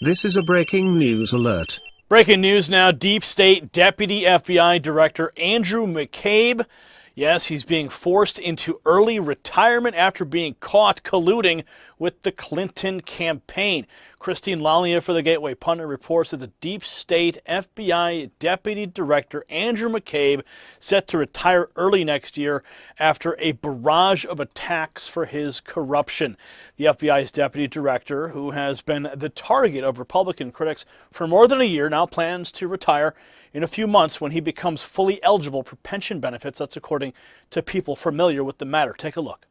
This is a breaking news alert. Breaking news now, Deep State Deputy FBI Director Andrew McCabe. Yes, he's being forced into early retirement after being caught colluding with the Clinton campaign. Christine Lalia for the Gateway Pundit reports that the Deep State FBI Deputy Director Andrew McCabe set to retire early next year after a barrage of attacks for his corruption. The FBI's Deputy Director, who has been the target of Republican critics for more than a year, now plans to retire in a few months when he becomes fully eligible for pension benefits. That's according to people familiar with the matter. Take a look.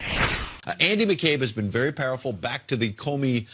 Andy McCabe has been very powerful back to the Comey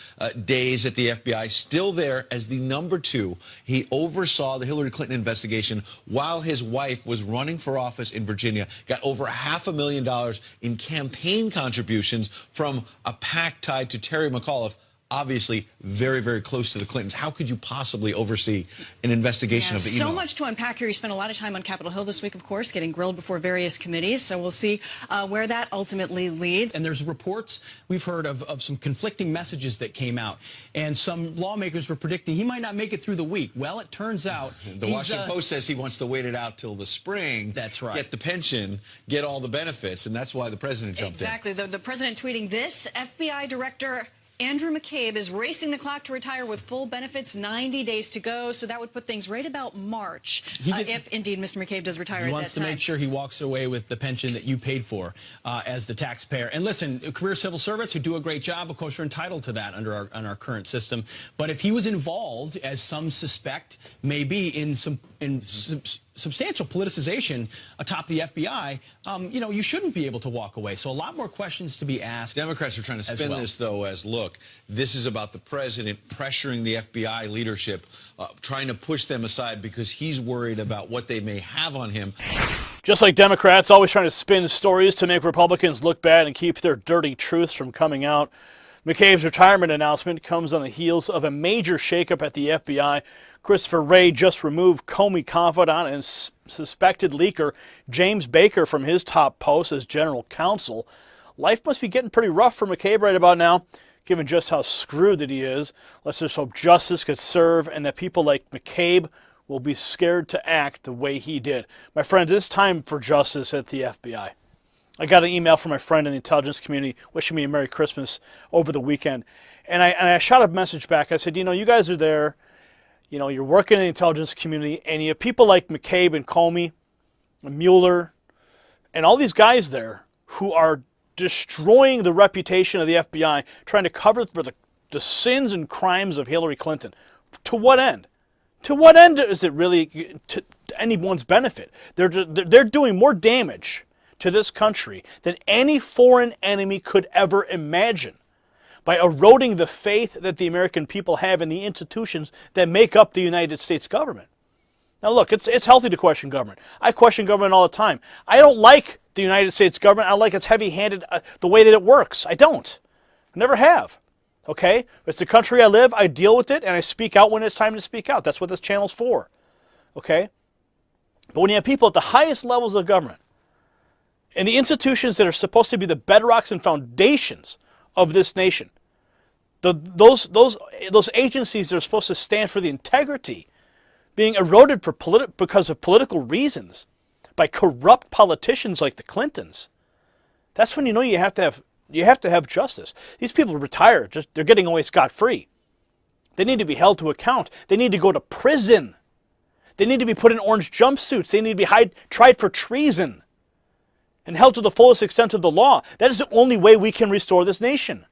days at the FBI, still there as the #2. He oversaw the Hillary Clinton investigation while his wife was running for office in Virginia, got over $500,000 in campaign contributions from a PAC tied to Terry McAuliffe, obviously very, very close to the Clintons. How could you possibly oversee an investigation of the email? So much to unpack here. You spent a lot of time on Capitol Hill this week, of course, getting grilled before various committees. So we'll see where that ultimately leads. And there's reports we've heard of some conflicting messages that came out. And some lawmakers were predicting he might not make it through the week. Well, it turns out the Washington Post says he wants to wait it out till the spring. That's right. Get the pension, get all the benefits. And that's why the president jumped in. Exactly. The president tweeting this, FBI Director Andrew McCabe is racing the clock to retire with full benefits, 90 days to go. So that would put things right about March, if indeed Mr. McCabe does retire at that time. He wants to make sure he walks away with the pension that you paid for as the taxpayer. And listen, career civil servants who do a great job, of course, are entitled to that under our current system. But if he was involved, as some suspect, maybe in substantial politicization atop the FBI, you know, you shouldn't be able to walk away. So a lot more questions to be asked. Democrats are trying to spin this, though, as, look, this is about the president pressuring the FBI leadership, trying to push them aside because he's worried about what they may have on him. Just like Democrats, always trying to spin stories to make Republicans look bad and keep their dirty truths from coming out. McCabe's retirement announcement comes on the heels of a major shakeup at the FBI. Christopher Wray just removed Comey confidant and suspected leaker James Baker from his top post as general counsel. Life must be getting pretty rough for McCabe right about now, given just how screwed that he is. Let's just hope justice could serve and that people like McCabe will be scared to act the way he did. My friends, it's time for justice at the FBI. I got an email from my friend in the intelligence community wishing me a Merry Christmas over the weekend. And I shot a message back. I said, you know, you guys are there. You know, you're working in the intelligence community, and you have people like McCabe and Comey and Mueller and all these guys there who are destroying the reputation of the FBI, trying to cover for the sins and crimes of Hillary Clinton. To what end? To what end is it really to anyone's benefit? They're doing more damage to this country than any foreign enemy could ever imagine, by eroding the faith that the American people have in the institutions that make up the United States government. Now look, it's healthy to question government. I question government all the time. I don't like the United States government. I don't like its heavy-handed, the way that it works. I don't. I never have. Okay? It's the country I live. I deal with it, and I speak out when it's time to speak out. That's what this channel's for. Okay? But when you have people at the highest levels of government, and the institutions that are supposed to be the bedrocks and foundations of this nation, those agencies that are supposed to stand for the integrity being eroded because of political reasons by corrupt politicians like the Clintons, that's when you know you have to have justice. These people retire, they're getting away scot-free. They need to be held to account. They need to go to prison. They need to be put in orange jumpsuits. They need to be tried for treason and held to the fullest extent of the law. That is the only way we can restore this nation.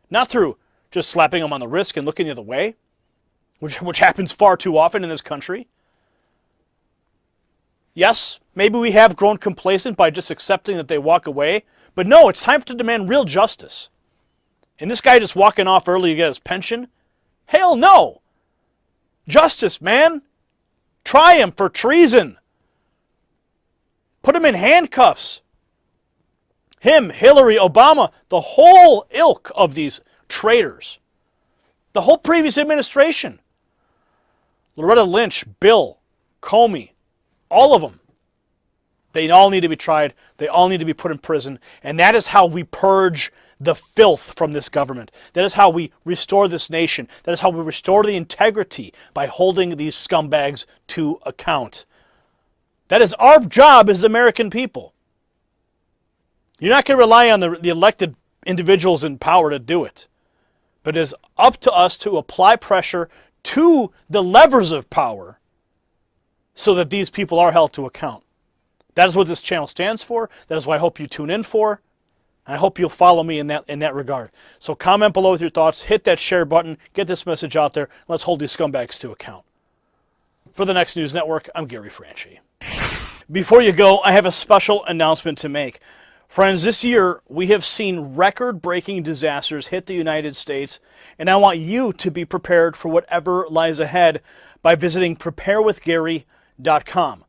Not through just slapping them on the wrist and looking the other way, which happens far too often in this country. Yes, maybe we have grown complacent by just accepting that they walk away, but no, it's time to demand real justice. And this guy just walking off early to get his pension? Hell no! Justice, man! Try him for treason! Put him in handcuffs! Him, Hillary, Obama, the whole ilk of these traitors. The whole previous administration. Loretta Lynch, Bill, Comey, all of them. They all need to be tried. They all need to be put in prison. And that is how we purge the filth from this government. That is how we restore this nation. That is how we restore the integrity, by holding these scumbags to account. That is our job as the American people. You're not going to rely on the elected individuals in power to do it. But it is up to us to apply pressure to the levers of power so that these people are held to account. That is what this channel stands for. That is what I hope you tune in for. And I hope you'll follow me in that regard. So comment below with your thoughts. Hit that share button. Get this message out there. Let's hold these scumbags to account. For the Next News Network, I'm Gary Franchi. Before you go, I have a special announcement to make. Friends, this year we have seen record-breaking disasters hit the United States, and I want you to be prepared for whatever lies ahead by visiting preparewithgary.com.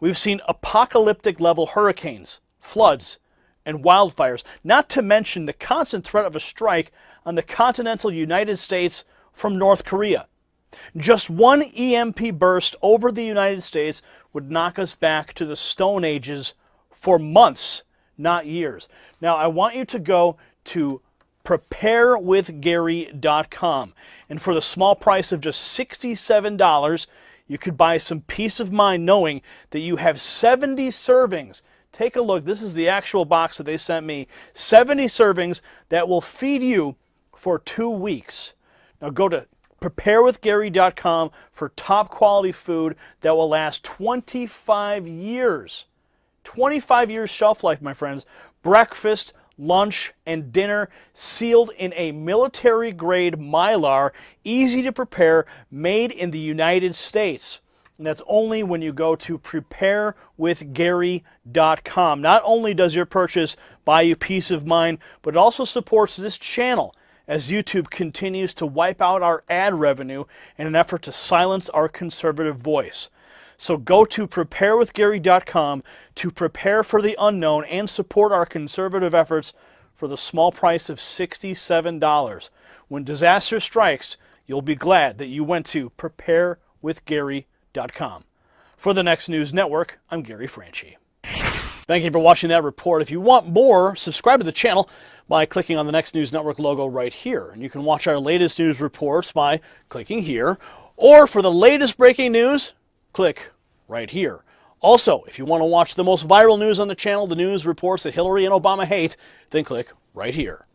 We've seen apocalyptic-level hurricanes, floods, and wildfires, not to mention the constant threat of a strike on the continental United States from North Korea. Just one EMP burst over the United States would knock us back to the Stone Ages for months, not years. Now, I want you to go to preparewithgary.com, and for the small price of just $67, you could buy some peace of mind knowing that you have 70 servings. Take a look. This is the actual box that they sent me. 70 servings that will feed you for 2 weeks. Now go to preparewithgary.com for top quality food that will last 25 years. 25 years shelf life, my friends. Breakfast, lunch, and dinner sealed in a military-grade Mylar, easy to prepare, made in the United States. And that's only when you go to preparewithgary.com. Not only does your purchase buy you peace of mind, but it also supports this channel as YouTube continues to wipe out our ad revenue in an effort to silence our conservative voice. So go to preparewithgary.com to prepare for the unknown and support our conservative efforts for the small price of $67. When disaster strikes, you'll be glad that you went to preparewithgary.com. For the Next News Network, I'm Gary Franchi. Thank you for watching that report. If you want more, subscribe to the channel by clicking on the Next News Network logo right here. And you can watch our latest news reports by clicking here. Or for the latest breaking news, click right here. Also, if you want to watch the most viral news on the channel, the news reports that Hillary and Obama hate, then click right here.